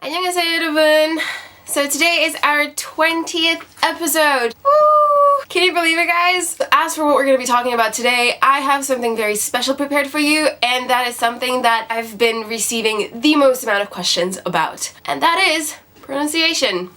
안녕하세요, 여러분. So today is our 20th episode. Woo! Can you believe it, guys? As for what we're going to be talking about today, I have something very special prepared for you, and that is something that I've been receiving the most amount of questions about, and that is pronunciation.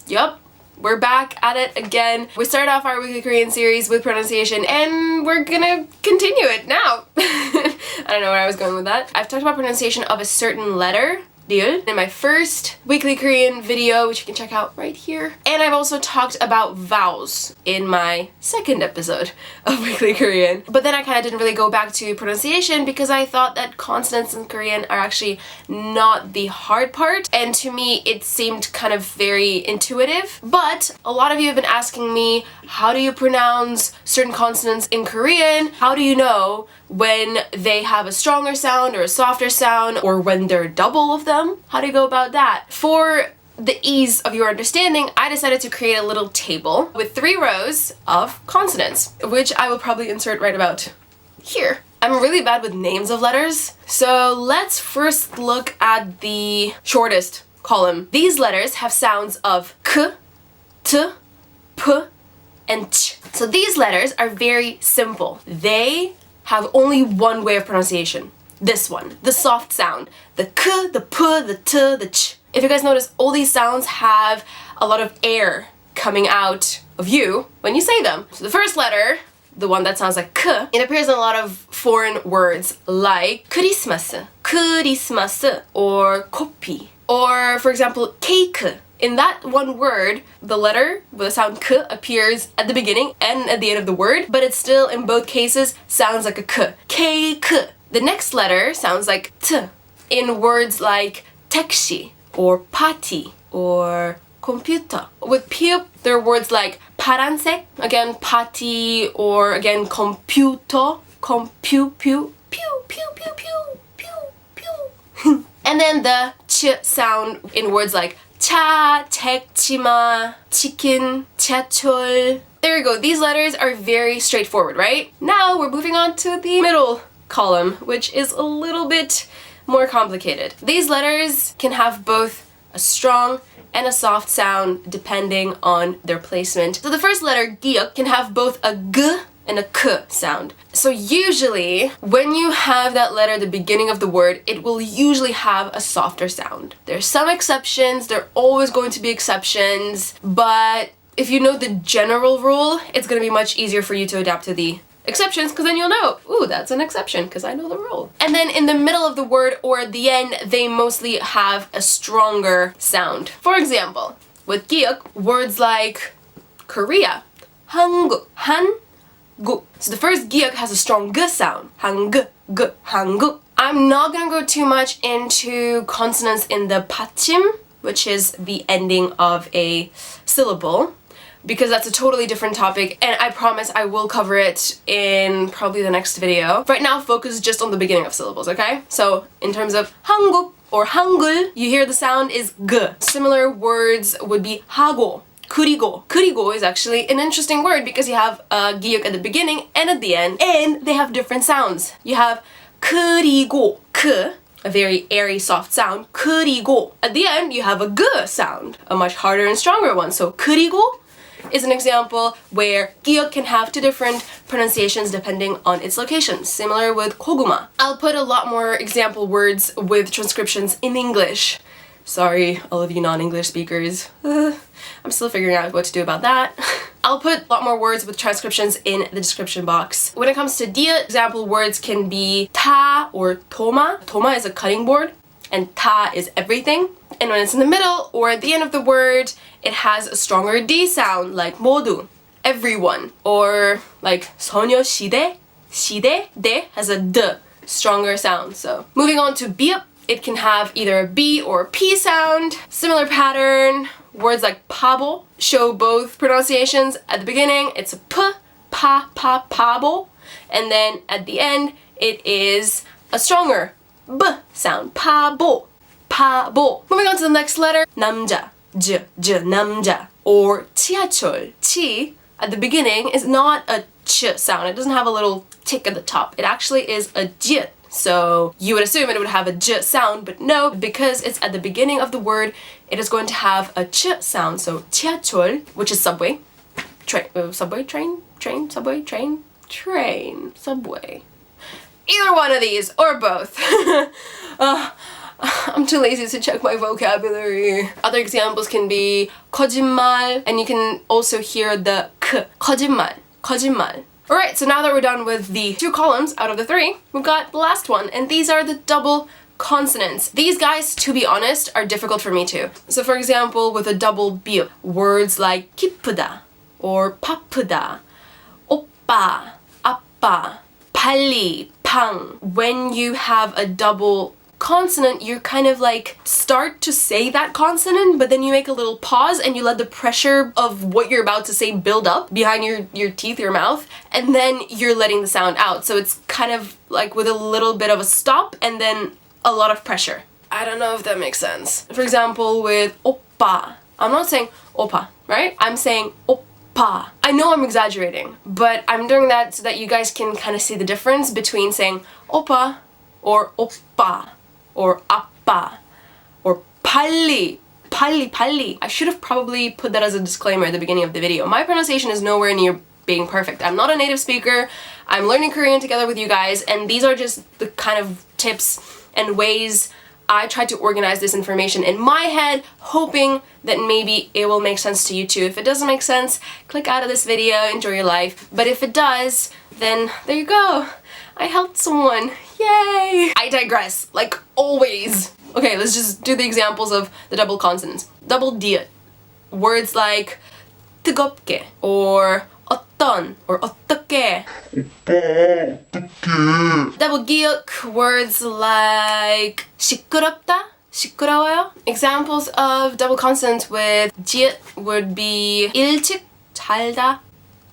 Yup. We're back at it again. We started off our weekly Korean series with pronunciation, and we're gonna continue it now. I don't know where I was going with that. I've talked about pronunciation of a certain letter, in my first weekly Korean video, which you can check out right here. And I've also talked about vowels in my second episode of weekly Korean. But then I kind of didn't really go back to pronunciation because I thought that consonants in Korean are actually not the hard part. And to me, it seemed kind of very intuitive. But a lot of you have been asking me, how do you pronounce certain consonants in Korean? How do you know when they have a stronger sound or a softer sound, or when they're double of them? How do you go about that? For the ease of your understanding, I decided to create a little table with 3 rows of consonants, which I will probably insert right about here. I'm really bad with names of letters, so let's first look at the shortest column. These letters have sounds of k, t, p, and ch. So these letters are very simple. They have only one way of pronunciation. This one, the soft sound. The k, the p, the t, the ch. If you guys notice, all these sounds have a lot of air coming out of you when you say them. So the first letter, the one that sounds like k, it appears in a lot of foreign words like Christmas, or coffee, or for example, cake. In that one word, the letter with the sound k appears at the beginning and at the end of the word, but it still, in both cases, sounds like a k. Cake. The next letter sounds like t in words like taxi, or party, or computer. With p, there are words like 파란색, again party, or again computer, pew, pew, pew, pew, pew, pew, pew. And then the ch sound in words like 차, 책, 치마, 치킨, 지하철. There you go. These letters are very straightforward, right? Now we're moving on to the middle column, which is a little bit more complicated. These letters can have both a strong and a soft sound depending on their placement. So the first letter, giuk, can have both a g and a k sound. So usually, when you have that letter at the beginning of the word, it will usually have a softer sound. There's some exceptions, there are always going to be exceptions, but if you know the general rule, it's going to be much easier for you to adapt to the exceptions, because then you'll know, ooh, that's an exception, because I know the rule. And then in the middle of the word or at the end, they mostly have a stronger sound. For example, with giuk, words like Korea, 한국, gu. So the first giuk has a strong g sound. 한국, g, 한국. I'm not gonna go too much into consonants in the 받침, which is the ending of a syllable, because that's a totally different topic, and I promise I will cover it in probably the next video. Right now, focus just on the beginning of syllables, okay? So in terms of 한국 or 한글, you hear the sound is g. Similar words would be 하고, 그리고. 그리고 is actually an interesting word because you have a giuk at the beginning and at the end, and they have different sounds. You have 그리고, k, a very airy, soft sound, 그리고. At the end, you have a g sound, a much harder and stronger one. So 그리고 is an example where giuk can have 2 different pronunciations depending on its location. Similar with 고구마. I'll put a lot more example words with transcriptions in English. Sorry, all of you non-English speakers. I'm still figuring out what to do about that. I'll put a lot more words with transcriptions in the description box. When it comes to dia, example words can be 타 or 토마. 토마 is a cutting board, and 타 is everything. And when it's in the middle or at the end of the word, it has a stronger D sound, like 모두, everyone. Or like 소녀시대, 시대, 대 has a D, stronger sound. So moving on to 비읍, it can have either a B or a P sound. Similar pattern. Words like 바보 show both pronunciations. At the beginning, it's a P, 바보. And then at the end, it is a stronger B sound. 바보. Moving on to the next letter. 남자, j, 남자. Or 지하철. 치, at the beginning, is not a ch sound. It doesn't have a little tick at the top. It actually is a j So you would assume it would have a j sound, but no, because it's at the beginning of the word, it is going to have a ch sound. So 지하철, which is subway, subway, train, subway. Either one of these, or both. I'm too lazy to check my vocabulary. Other examples can be 거짓말, and you can also hear the k, 거짓말. Alright, so now that we're done with the 2 columns out of the 3, we've got the last one, and these are the double consonants. These guys, to be honest, are difficult for me too. So for example, with a double bi읍, words like 기쁘다 or 바쁘다, 오빠, 아빠, 빨리, 팡. When you have a double consonant, you kind of like start to say that consonant, but then you make a little pause and you let the pressure of what you're about to say build up behind your teeth, your mouth, and then you're letting the sound out. So it's kind of like with a little bit of a stop and then a lot of pressure. I don't know if that makes sense. For example, with 오빠, I'm not saying 오빠, right? I'm saying 오빠. I know I'm exaggerating, but I'm doing that so that you guys can kind of see the difference between saying 오빠 or 오빠 or 아빠 or 빨리. I should have probably put that as a disclaimer at the beginning of the video. My pronunciation is nowhere near being perfect. I'm not a native speaker. I'm learning Korean together with you guys, and these are just the kind of tips and ways I tried to organize this information in my head, hoping that maybe it will make sense to you too. If it doesn't make sense, click out of this video, enjoy your life. But if it does, then there you go. I helped someone. Yay! I digress, like always. Okay, let's just do the examples of the double consonants. Double D. Words like 뜨겁게 or 어떤 or 어떻게. Double 기역, words like 시끄럽다, 시끄러워요. Examples of double consonants with 지 would be 일찍, 잘다,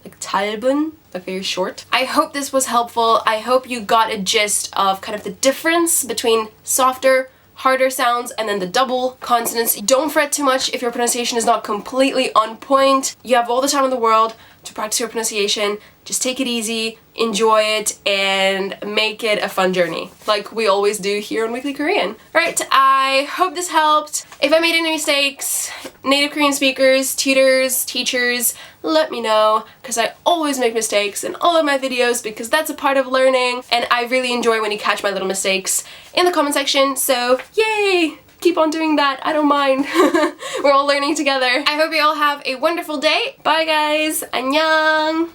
like 짧은, like very short. I hope this was helpful. I hope you got a gist of kind of the difference between softer, harder sounds and then the double consonants. Don't fret too much if your pronunciation is not completely on point. You have all the time in the world to practice your pronunciation. Just take it easy, enjoy it, and make it a fun journey, like we always do here on Weekly Korean. Alright, I hope this helped. If I made any mistakes, native Korean speakers, tutors, teachers, let me know, because I always make mistakes in all of my videos because that's a part of learning, and I really enjoy when you catch my little mistakes in the comment section, so yay! Keep on doing that, I don't mind. We're all learning together. I hope you all have a wonderful day. Bye guys, 안녕!